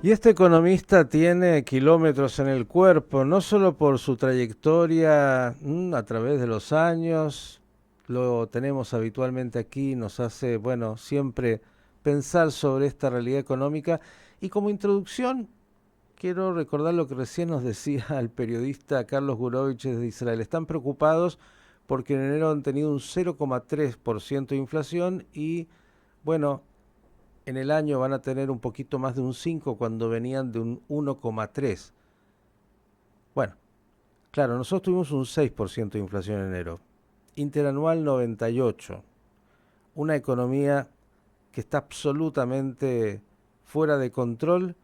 Y este economista tiene kilómetros en el cuerpo, no solo por su trayectoria a través de los años, lo tenemos habitualmente aquí, nos hace, bueno, siempre pensar sobre esta realidad económica. Y como introducción, quiero recordar lo que recién nos decía el periodista Carlos Gurovich de Israel. Están preocupados porque en enero han tenido un 0,3% de inflación y, bueno, en el año van a tener un poquito más de un 5 cuando venían de un 1,3. Bueno, claro, nosotros tuvimos un 6% de inflación en enero. Interanual 98. Una economía que está absolutamente fuera de control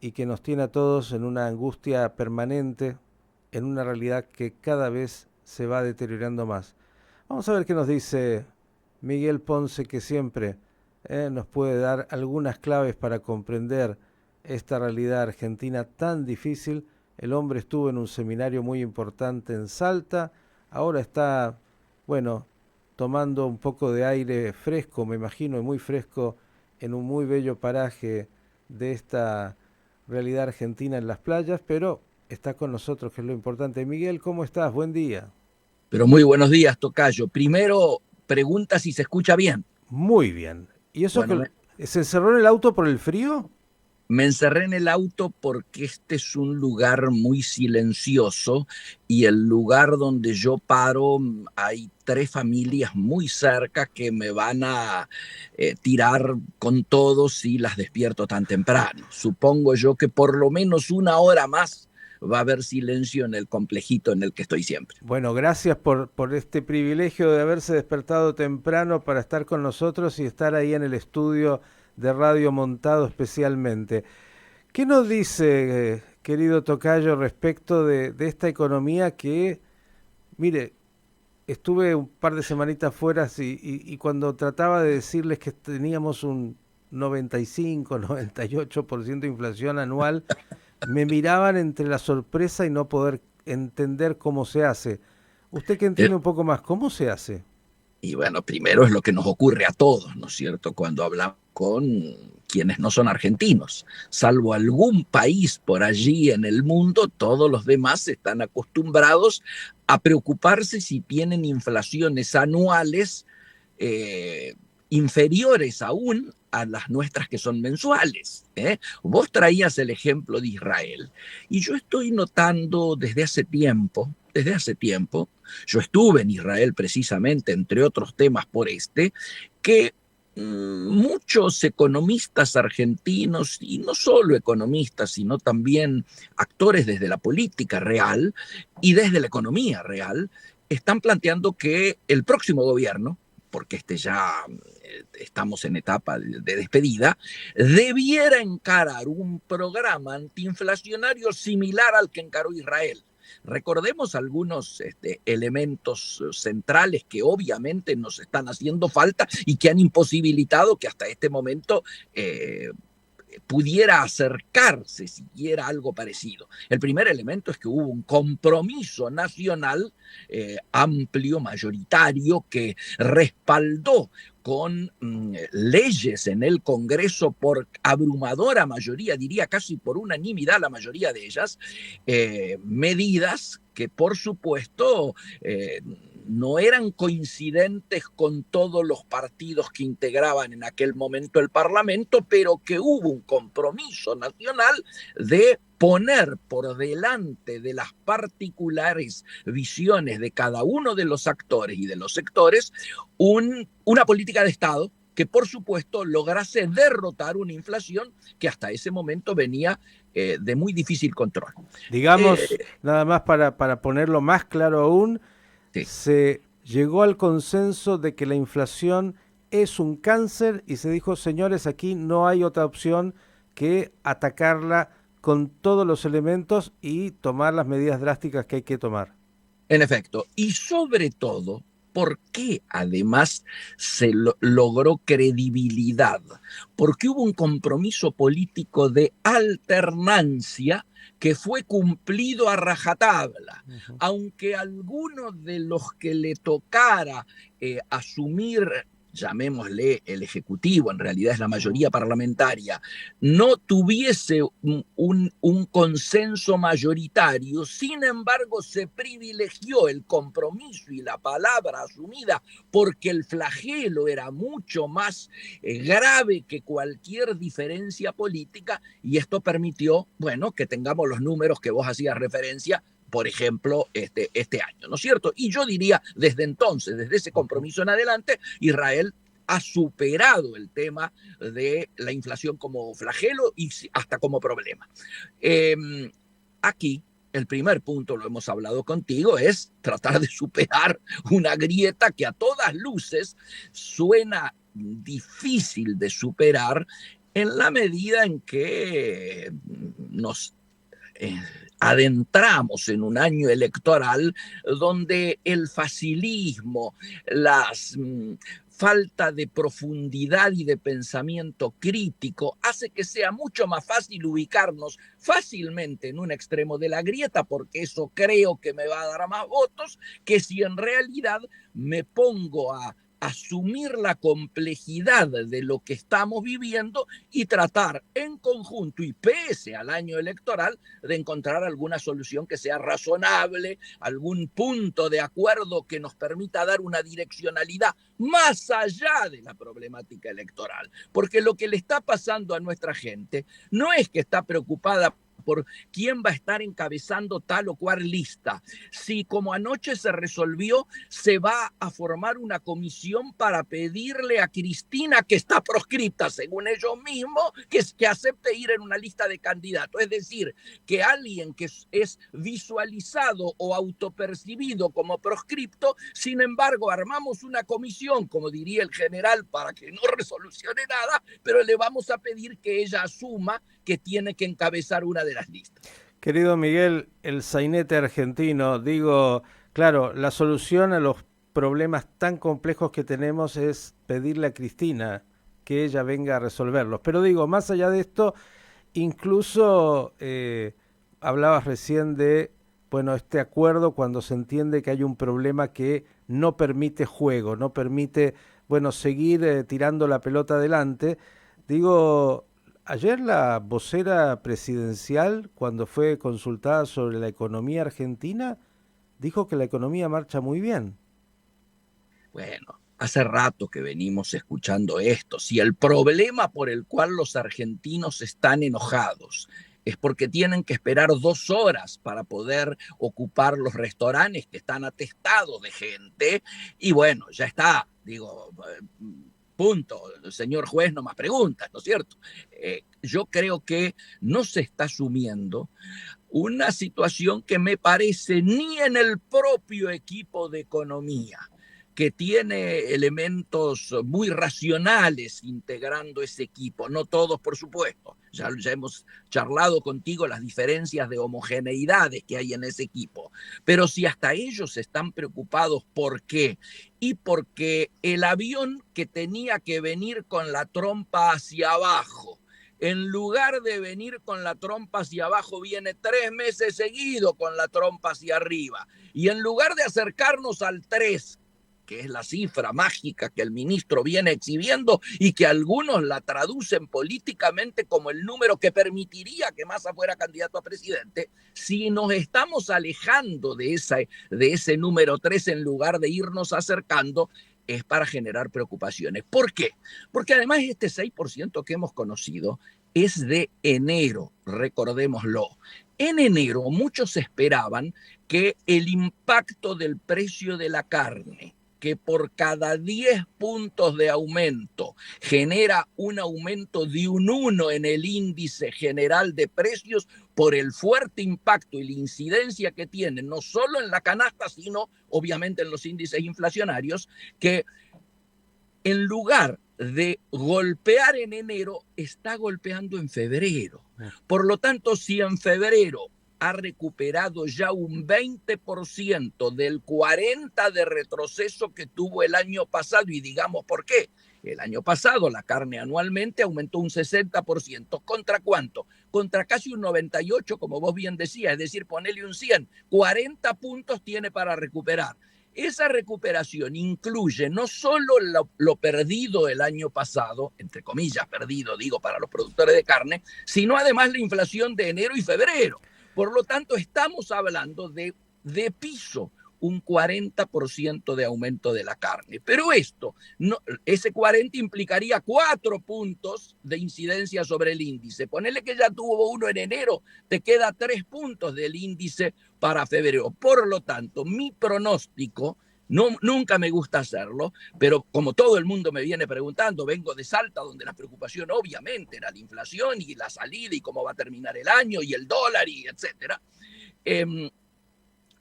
y que nos tiene a todos en una angustia permanente, en una realidad que cada vez se va deteriorando más. Vamos a ver qué nos dice Miguel Ponce, que siempre nos puede dar algunas claves para comprender esta realidad argentina tan difícil. El hombre estuvo en un seminario muy importante en Salta, ahora está, bueno, tomando un poco de aire fresco, me imagino, y muy fresco, en un muy bello paraje de esta realidad argentina en las playas, pero está con nosotros, que es lo importante. Miguel, ¿cómo estás? Buen día. Pero muy buenos días, tocayo. Primero, pregunta si se escucha bien. Muy bien. ¿Y eso Bueno, que se encerró en el auto por el frío? me encerré en el auto porque este es un lugar muy silencioso y el lugar donde yo paro hay tres familias muy cerca que me van a tirar con todo si las despierto tan temprano. Supongo yo que por lo menos una hora más va a haber silencio en el complejito en el que estoy siempre. Bueno, gracias por este privilegio de haberse despertado temprano para estar con nosotros y estar ahí en el estudio de radio montado especialmente. ¿Qué nos dice, querido Tocayo, respecto de esta economía que, mire, estuve un par de semanitas fuera y cuando trataba de decirles que teníamos un 95, 98% de inflación anual, me miraban entre la sorpresa y no poder entender cómo se hace. Usted que Eh, entiende un poco más, ¿cómo se hace? Y bueno, primero es lo que nos ocurre a todos, ¿no es cierto? Cuando hablamos con quienes no son argentinos. Salvo algún país por allí en el mundo, todos los demás están acostumbrados a preocuparse si tienen inflaciones anuales eh, inferiores aún a las nuestras que son mensuales. Vos traías el ejemplo de Israel y yo estoy notando desde hace tiempo, yo estuve en Israel precisamente, entre otros temas por que muchos economistas argentinos, y no solo economistas, sino también actores desde la política real y desde la economía real, están planteando que el próximo gobierno, porque ya estamos en etapa de despedida, debiera encarar un programa antiinflacionario similar al que encaró Israel. Recordemos algunos elementos centrales que obviamente nos están haciendo falta y que han imposibilitado que hasta este momento pudiera acercarse siquiera algo parecido. El primer elemento es que hubo un compromiso nacional amplio, mayoritario, que respaldó con leyes en el Congreso por abrumadora mayoría, diría casi por unanimidad la mayoría de ellas, medidas que por supuesto no eran coincidentes con todos los partidos que integraban en aquel momento el Parlamento, pero que hubo un compromiso nacional de poner por delante de las particulares visiones de cada uno de los actores y de los sectores una política de Estado que por supuesto lograse derrotar una inflación que hasta ese momento venía de muy difícil control. Digamos, Eh, nada más para ponerlo más claro aún, sí, se llegó al consenso de que la inflación es un cáncer y se dijo, señores, aquí no hay otra opción que atacarla con todos los elementos y tomar las medidas drásticas que hay que tomar. en efecto, y sobre todo, ¿por qué además logró credibilidad? Porque hubo un compromiso político de alternancia que fue cumplido a rajatabla, Uh -huh. aunque algunos de los que le tocara asumir llamémosle el Ejecutivo, en realidad es la mayoría parlamentaria, no tuviese un consenso mayoritario, sin embargo se privilegió el compromiso y la palabra asumida porque el flagelo era mucho más grave que cualquier diferencia política, y esto permitió, bueno, que tengamos los números que vos hacías referencia, por ejemplo, este año, ¿no es cierto? Y yo diría, desde entonces, desde ese compromiso en adelante, Israel ha superado el tema de la inflación como flagelo y hasta como problema. Aquí, el primer punto, lo hemos hablado contigo, es tratar de superar una grieta que a todas luces suena difícil de superar en la medida en que nos adentramos en un año electoral donde el facilismo, las falta de profundidad y de pensamiento crítico hace que sea mucho más fácil ubicarnos fácilmente en un extremo de la grieta, porque eso creo que me va a dar más votos, que si en realidad me pongo a asumir la complejidad de lo que estamos viviendo y tratar en conjunto y pese al año electoral de encontrar alguna solución que sea razonable, algún punto de acuerdo que nos permita dar una direccionalidad más allá de la problemática electoral. Porque lo que le está pasando a nuestra gente no es que está preocupada por quién va a estar encabezando tal o cual lista. Si como anoche se resolvió, se va a formar una comisión para pedirle a Cristina, que está proscripta según ellos mismos, que acepte ir en una lista de candidatos. Es decir, que alguien que es visualizado o autopercibido como proscripto, sin embargo, armamos una comisión, como diría el general, para que no resolucione nada, pero le vamos a pedir que ella asuma que tiene que encabezar una de las listas. Querido Miguel, el sainete argentino, digo, claro, la solución a los problemas tan complejos que tenemos es pedirle a Cristina que ella venga a resolverlos. Pero digo, más allá de esto, incluso hablabas recién de, bueno, este acuerdo cuando se entiende que hay un problema que no permite juego, no permite, bueno, seguir tirando la pelota adelante. Digo, ayer la vocera presidencial, cuando fue consultada sobre la economía argentina, dijo que la economía marcha muy bien. Bueno, hace rato que venimos escuchando esto. Si el problema por el cual los argentinos están enojados es porque tienen que esperar 2 horas para poder ocupar los restaurantes que están atestados de gente, y bueno, ya está, digo, punto, el señor juez no más preguntas, ¿no es cierto? Yo creo que no se está asumiendo una situación que me parece ni en el propio equipo de economía, que tiene elementos muy racionales integrando ese equipo, no todos por supuesto, ya hemos charlado contigo las diferencias de homogeneidades que hay en ese equipo, pero si hasta ellos están preocupados, ¿por qué? Y porque el avión que tenía que venir con la trompa hacia abajo, en lugar de venir con la trompa hacia abajo, viene 3 meses seguido con la trompa hacia arriba. Y en lugar de acercarnos al 3, que es la cifra mágica que el ministro viene exhibiendo y que algunos la traducen políticamente como el número que permitiría que Massa fuera candidato a presidente, si nos estamos alejando de ese número 3 en lugar de irnos acercando, es para generar preocupaciones. ¿Por qué? Porque además este 6% que hemos conocido es de enero, recordémoslo. En enero muchos esperaban que el impacto del precio de la carne, que por cada 10 puntos de aumento genera un aumento de un 1 en el índice general de precios, por el fuerte impacto y la incidencia que tiene, no solo en la canasta, sino obviamente en los índices inflacionarios, que en lugar de golpear en enero, está golpeando en febrero. Por lo tanto, si en febrero ha recuperado ya un 20% del 40% de retroceso que tuvo el año pasado, y digamos por qué. El año pasado la carne anualmente aumentó un 60%. ¿Contra cuánto? Contra casi un 98%, como vos bien decías, es decir, ponele un 100. 40 puntos tiene para recuperar. Esa recuperación incluye no solo lo perdido el año pasado, entre comillas perdido, digo, para los productores de carne, sino además la inflación de enero y febrero. Por lo tanto, estamos hablando de piso, un 40% de aumento de la carne. Pero ese 40 implicaría 4 puntos de incidencia sobre el índice. Ponele que ya tuvo uno en enero, te queda 3 puntos del índice para febrero. Por lo tanto, mi pronóstico, nunca me gusta hacerlo, pero como todo el mundo me viene preguntando, vengo de Salta, donde la preocupación obviamente era la inflación y la salida y cómo va a terminar el año y el dólar y etcétera.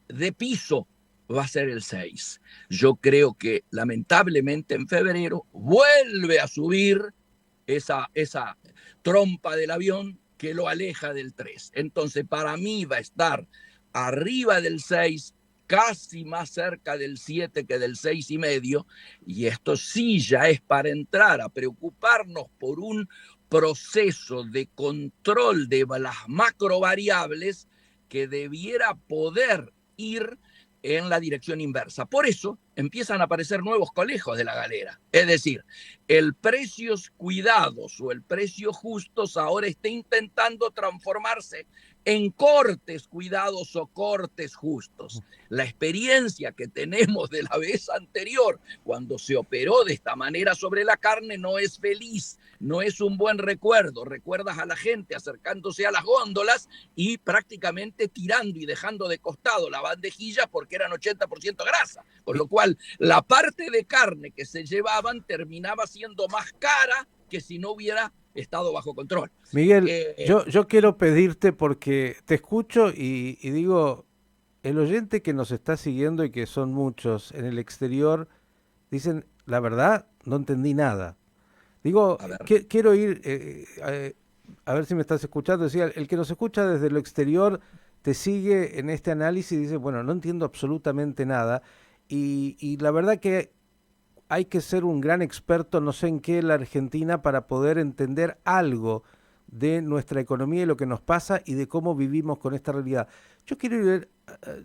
De piso va a ser el 6. Yo creo que lamentablemente en febrero vuelve a subir esa trompa del avión que lo aleja del 3. Entonces para mí va a estar arriba del 6, casi más cerca del 7 que del 6,5, y esto sí ya es para entrar a preocuparnos por un proceso de control de las macrovariables que debiera poder ir en la dirección inversa. Por eso empiezan a aparecer nuevos conejos de la galera. Es decir, el precios cuidados o el precio justos ahora está intentando transformarse en cortes cuidados o cortes justos. La experiencia que tenemos de la vez anterior, cuando se operó de esta manera sobre la carne, no es feliz, no es un buen recuerdo. Recuerdas a la gente acercándose a las góndolas y prácticamente tirando y dejando de costado la bandejilla porque eran 80% grasa, con lo cual la parte de carne que se llevaban terminaba siendo más cara que si no hubiera estado bajo control. Miguel, yo quiero pedirte, porque te escucho y digo, el oyente que nos está siguiendo y que son muchos en el exterior, dicen, la verdad, no entendí nada. Digo, quiero ir, a ver si me estás escuchando. Decía, el que nos escucha desde lo exterior te sigue en este análisis y dice, bueno, no entiendo absolutamente nada. Y la verdad que hay que ser un gran experto, no sé en qué, en la Argentina, para poder entender algo de nuestra economía y lo que nos pasa y de cómo vivimos con esta realidad. Yo quiero ir,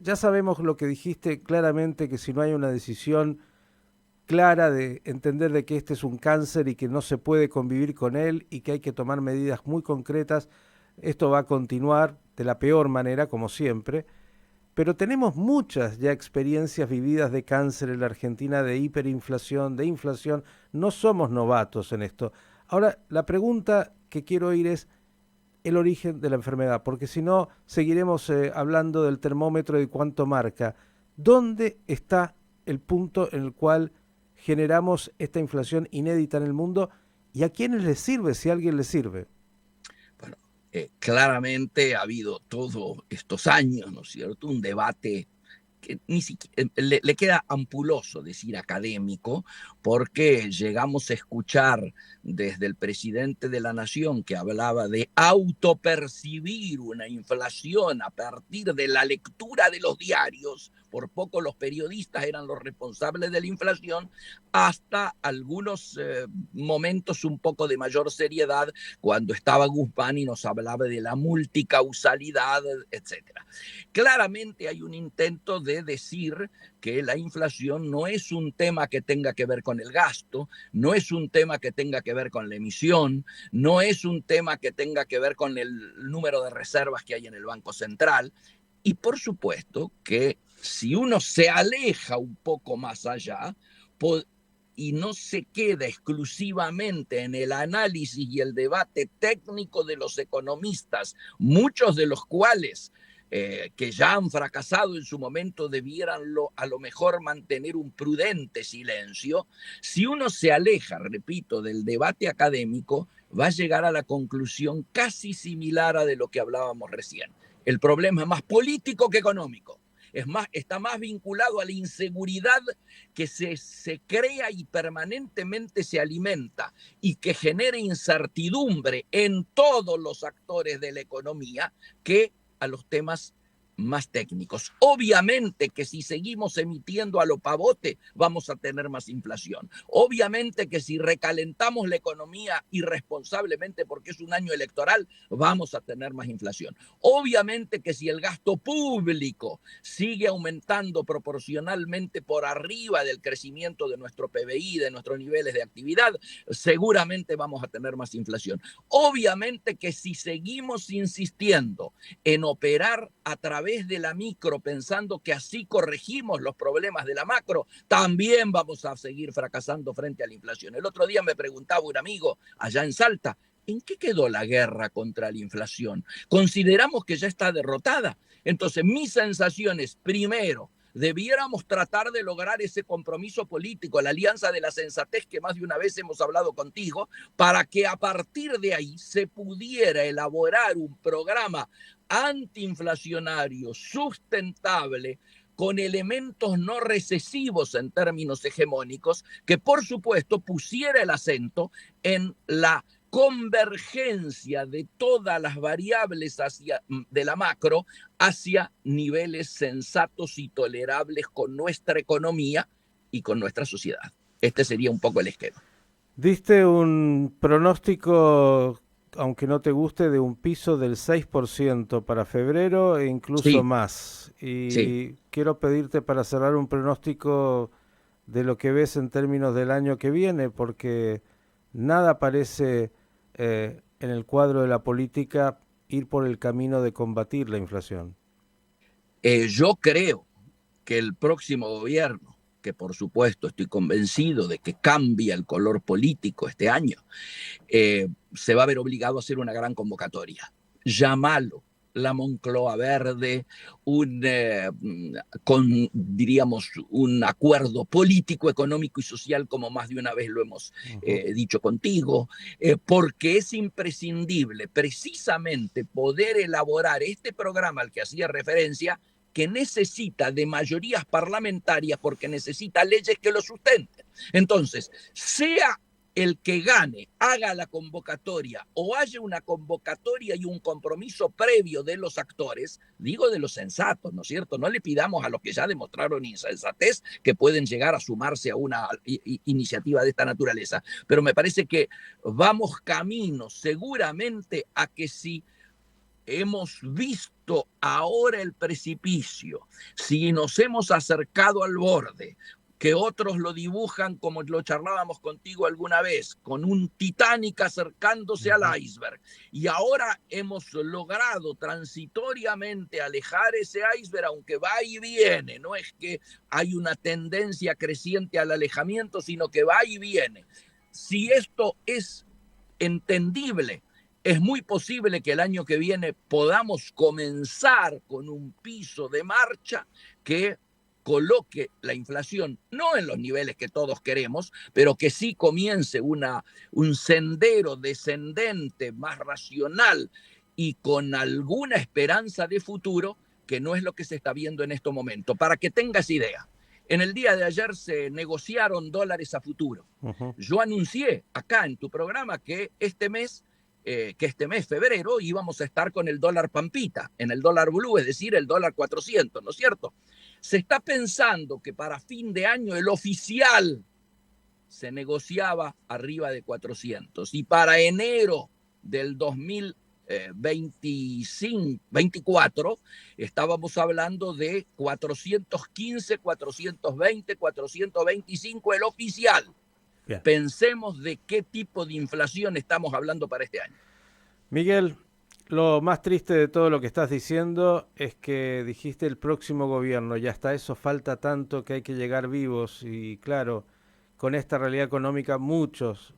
ya sabemos lo que dijiste claramente, que si no hay una decisión clara de entender de que este es un cáncer y que no se puede convivir con él y que hay que tomar medidas muy concretas, esto va a continuar de la peor manera, como siempre. Pero tenemos muchas ya experiencias vividas de cáncer en la Argentina, de hiperinflación, de inflación. No somos novatos en esto. Ahora, la pregunta que quiero oír es el origen de la enfermedad, porque si no, seguiremos hablando del termómetro y cuánto marca. ¿Dónde está el punto en el cual generamos esta inflación inédita en el mundo y a quiénes les sirve, si a alguien les sirve? Bueno, claramente ha habido todos estos años, ¿no es cierto?, un debate que ni siquiera le queda ampuloso decir académico, porque llegamos a escuchar desde el presidente de la Nación que hablaba de autopercibir una inflación a partir de la lectura de los diarios. Por poco los periodistas eran los responsables de la inflación, hasta algunos momentos un poco de mayor seriedad cuando estaba Guzmán y nos hablaba de la multicausalidad, etcétera. Claramente hay un intento de decir que la inflación no es un tema que tenga que ver con el gasto, no es un tema que tenga que ver con la emisión, no es un tema que tenga que ver con el número de reservas que hay en el Banco Central. Y por supuesto que si uno se aleja un poco más allá y no se queda exclusivamente en el análisis y el debate técnico de los economistas, muchos de los cuales que ya han fracasado en su momento debieran a lo mejor mantener un prudente silencio. Si uno se aleja, repito, del debate académico, va a llegar a la conclusión casi similar a de lo que hablábamos recién. El problema es más político que económico. Está más vinculado a la inseguridad que se crea y permanentemente se alimenta y que genera incertidumbre en todos los actores de la economía, que a los temas más técnicos. Obviamente que si seguimos emitiendo a lo pavote, vamos a tener más inflación. Obviamente que si recalentamos la economía irresponsablemente porque es un año electoral, vamos a tener más inflación. Obviamente que si el gasto público sigue aumentando proporcionalmente por arriba del crecimiento de nuestro PBI, de nuestros niveles de actividad, seguramente vamos a tener más inflación. Obviamente que si seguimos insistiendo en operar a través de la micro, pensando que así corregimos los problemas de la macro, también vamos a seguir fracasando frente a la inflación. El otro día me preguntaba un amigo allá en Salta, ¿en qué quedó la guerra contra la inflación? ¿Consideramos que ya está derrotada? Entonces, mi sensación es, primero, debiéramos tratar de lograr ese compromiso político, la alianza de la sensatez que más de una vez hemos hablado contigo, para que a partir de ahí se pudiera elaborar un programa antiinflacionario, sustentable, con elementos no recesivos en términos hegemónicos, que por supuesto pusiera el acento en la convergencia de todas las variables de la macro hacia niveles sensatos y tolerables con nuestra economía y con nuestra sociedad. Este sería un poco el esquema. Diste un pronóstico, aunque no te guste, de un piso del 6% para febrero e incluso Sí, más. sí. Y quiero pedirte para cerrar un pronóstico de lo que ves en términos del año que viene, porque nada parece en el cuadro de la política ir por el camino de combatir la inflación. Yo creo que el próximo gobierno, que por supuesto estoy convencido de que cambia el color político este año, se va a ver obligado a hacer una gran convocatoria. Llámalo la Moncloa Verde, diríamos, un acuerdo político, económico y social, como más de una vez lo hemos dicho contigo, porque es imprescindible precisamente poder elaborar este programa al que hacía referencia, que necesita de mayorías parlamentarias porque necesita leyes que lo sustenten. Entonces, sea el que gane, haga la convocatoria o haya una convocatoria y un compromiso previo de los actores, digo de los sensatos, ¿no es cierto? No le pidamos a los que ya demostraron insensatez que pueden llegar a sumarse a una iniciativa de esta naturaleza, pero me parece que vamos camino seguramente a que si hemos visto ahora el precipicio, si nos hemos acercado al borde, que otros lo dibujan como lo charlábamos contigo alguna vez, con un Titanic acercándose al iceberg, y ahora hemos logrado transitoriamente alejar ese iceberg, aunque va y viene, no es que hay una tendencia creciente al alejamiento, sino que va y viene. Si esto es entendible, es muy posible que el año que viene podamos comenzar con un piso de marcha que coloque la inflación, no en los niveles que todos queremos, pero que sí comience un sendero descendente más racional y con alguna esperanza de futuro, que no es lo que se está viendo en este momento. Para que tengas idea, en el día de ayer se negociaron dólares a futuro. Yo anuncié acá en tu programa que este mes, febrero, íbamos a estar con el dólar pampita, en el dólar blue, es decir, el dólar 400, ¿no es cierto? Se está pensando que para fin de año el oficial se negociaba arriba de 400 y para enero del 2024 estábamos hablando de 415, 420, 425 el oficial. Bien. Pensemos de qué tipo de inflación estamos hablando para este año. Miguel, lo más triste de todo lo que estás diciendo es que dijiste el próximo gobierno y hasta eso falta tanto que hay que llegar vivos y claro, con esta realidad económica muchos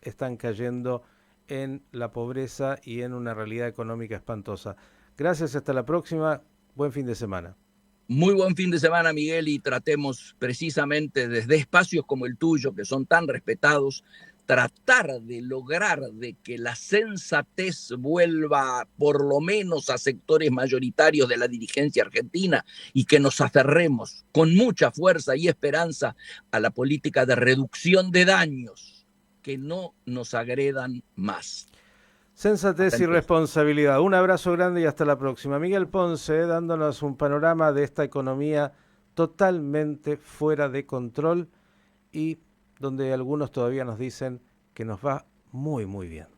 están cayendo en la pobreza y en una realidad económica espantosa. Gracias, hasta la próxima. Buen fin de semana. Muy buen fin de semana, Miguel, y tratemos precisamente desde espacios como el tuyo, que son tan respetados, tratar de lograr de que la sensatez vuelva por lo menos a sectores mayoritarios de la dirigencia argentina y que nos aferremos con mucha fuerza y esperanza a la política de reducción de daños, que no nos agredan más. Sensatez y responsabilidad. Un abrazo grande y hasta la próxima. Miguel Ponce, dándonos un panorama de esta economía totalmente fuera de control y donde algunos todavía nos dicen que nos va muy, muy bien.